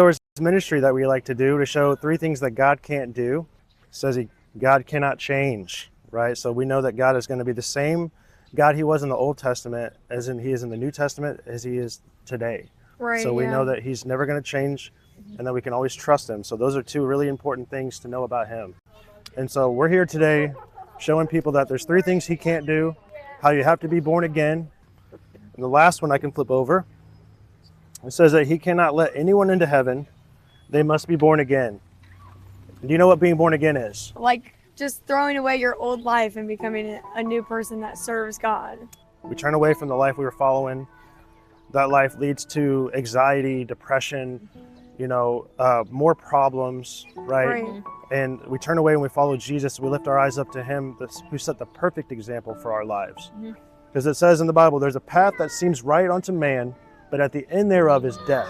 There's ministry that we like to do to show three things that God can't do. It says God cannot change, right? So we know that God is going to be the same God he was in the Old Testament as he is in the New Testament as he is today. Right. So we know that he's never going to change and that we can always trust him. So those are two really important things to know about him. And so we're here today showing people that there's three things he can't do, how you have to be born again. And the last one I can flip over. It says that he cannot let anyone into heaven. They must be born again. Do you know what being born again is? Like just throwing away your old life and becoming a new person that serves God. We turn away from the life we were following. That life leads to anxiety, depression, more problems, right? And we turn away and we follow Jesus. We lift our eyes up to him who set the perfect example for our lives. Because it says in the Bible, there's a path that seems right unto man, but at the end thereof is death.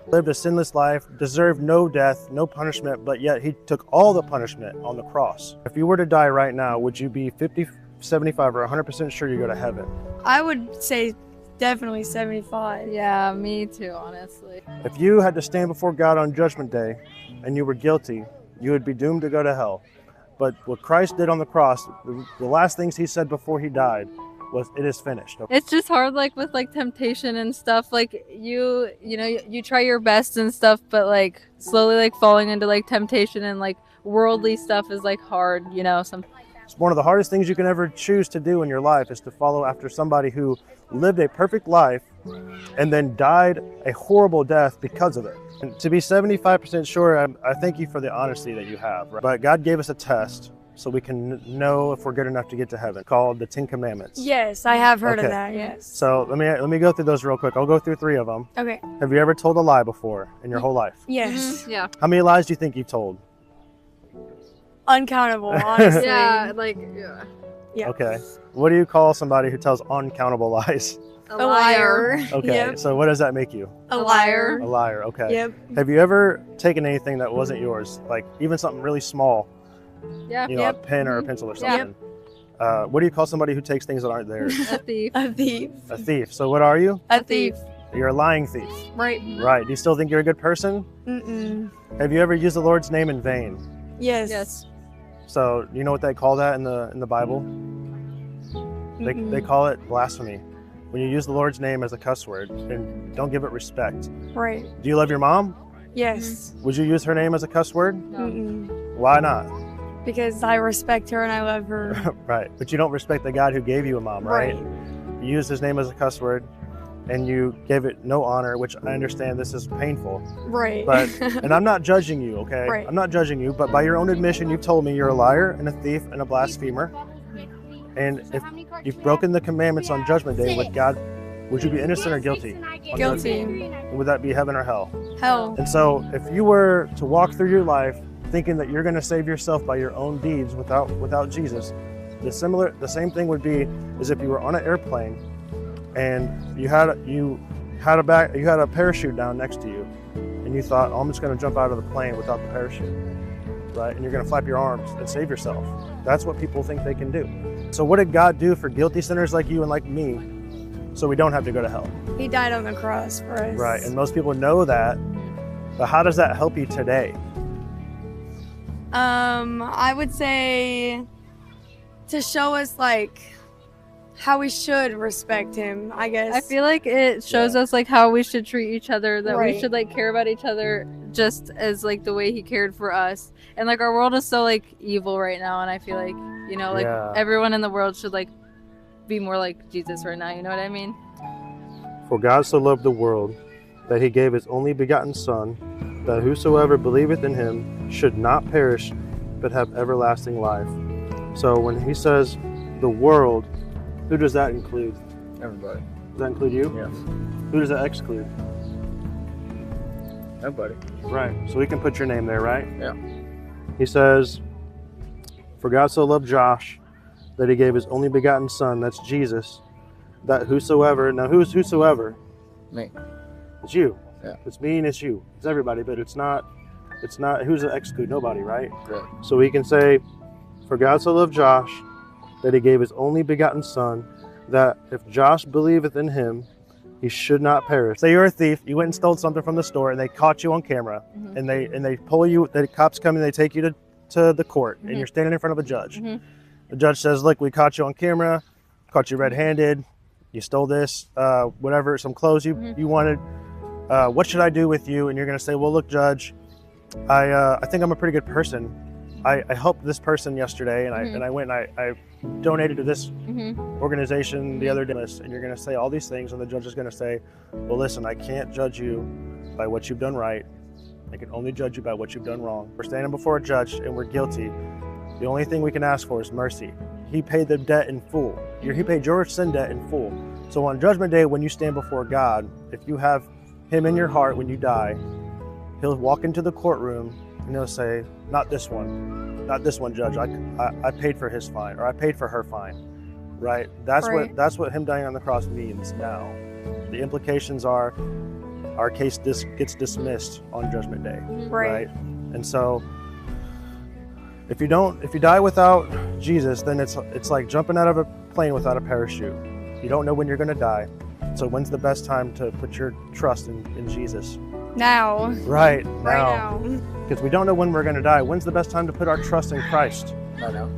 Lived a sinless life, deserved no death, no punishment, but yet he took all the punishment on the cross. If you were to die right now, would you be 50, 75, or 100% sure you go to heaven? I would say definitely 75. Yeah, me too, honestly. If you had to stand before God on Judgment Day and you were guilty, you would be doomed to go to hell. But what Christ did on the cross, the last things he said before he died was, it is finished. It's just hard, like with like temptation and stuff. Like you try your best and stuff, but like slowly like falling into like temptation and like worldly stuff is like hard, It's one of the hardest things you can ever choose to do in your life is to follow after somebody who lived a perfect life and then died a horrible death because of it. And to be 75% sure, I thank you for the honesty that you have. Right? But God gave us a test so we can know if we're good enough to get to heaven, called the 10 Commandments. Yes, I have heard of that, yes. So let me go through those real quick. I'll go through 3 of them. Okay. Have you ever told a lie before in your whole life? Yes. Yeah. How many lies do you think you've told? Uncountable, honestly. Yeah. Yeah. Okay. What do you call somebody who tells uncountable lies? A A liar. Okay. Yep. So what does that make you? A liar. A liar. Okay. Yep. Have you ever taken anything that wasn't yours, like even something really small, Yeah. a pen or a pencil or Yeah. something? What do you call somebody who takes things that aren't theirs? A thief. A thief. A thief. So what are you? A thief. You're a lying thief. Right. Right. Do you still think you're a good person? Mm-mm. Have you ever used the Lord's name in vain? Yes. Yes. So you know what they call that in the Bible? They call it blasphemy. When you use the Lord's name as a cuss word and don't give it respect. Right. Do you love your mom? Yes. Would you use her name as a cuss word? Mm-mm. Why not? Because I respect her and I love her. Right. But you don't respect the God who gave you a mom, right? You used his name as a cuss word and you gave it no honor, which I understand this is painful. Right. But and I'm not judging you, okay? Right. I'm not judging you, but by your own admission, you've told me you're a liar and a thief and a blasphemer. And if you've broken the commandments on Judgment Day with God, would you be innocent or guilty? Guilty. Would that be heaven or hell? Hell. And so if you were to walk through your life thinking that you're going to save yourself by your own deeds without Jesus, the same thing would be as if you were on an airplane and you had a parachute down next to you and you thought, oh, I'm just going to jump out of the plane without the parachute, right? And you're going to flap your arms and save yourself. That's what people think they can do. So what did God do for guilty sinners like you and like me so we don't have to go to hell? He died on the cross for us. Right, and most people know that, but how does that help you today? I would say to show us like how we should respect him, I guess. I feel like it shows us like how we should treat each other, that we Right. should like care about each other just as like the way he cared for us. And like our world is so like evil right now, and I feel like Yeah. everyone in the world should like be more like Jesus right now, you know what I mean? For God so loved the world that he gave his only begotten Son, that whosoever believeth in him should not perish, but have everlasting life. So when he says the world, who does that include? Everybody. Does that include you? Yes. Who does that exclude? Everybody. Right, so we can put your name there, right? Yeah. He says, for God so loved Josh that he gave his only begotten Son, that's Jesus, that whosoever, now who's whosoever? Me. It's you. Yeah. It's me and it's you. It's everybody, but it's not, who's the exclude? Nobody, right? Right. So we can say, for God so loved Josh that he gave his only begotten Son, that if Josh believeth in him, He should not perish. Say you're a thief, you went and stole something from the store, and they caught you on camera, Mhm. and they pull you. The cops come and they take you to the court, Mhm. and you're standing in front of a judge. Mhm. The judge says, "Look, we caught you on camera, caught you red-handed. You stole this, whatever, some clothes Mhm. you wanted. What should I do with you?" And you're gonna say, "Well, look, Judge, I think I'm a pretty good person. I helped this person yesterday, and Mhm. I went and I donated to this Mhm. organization the other day," and you're going to say all these things, and the judge is going to say, "Well, listen, I can't judge you by what you've done right. I can only judge you by what you've done wrong. We're standing before a judge and we're guilty. The only thing we can ask for is mercy. He paid the debt in full. He paid your sin debt in full. So on Judgment Day, when you stand before God, if you have him in your heart when you die, he'll walk into the courtroom and he'll say, not this one, Judge. I paid for his fine, or I paid for her fine." Right? Right. That's what him dying on the cross means now. The implications are our case gets dismissed on Judgment Day. Right. And so if you die without Jesus, then it's like jumping out of a plane without a parachute. You don't know when you're going to die. So when's the best time to put your trust in Jesus? Now. Right Right now. Because we don't know when we're going to die. When's the best time to put our trust in Christ? I know.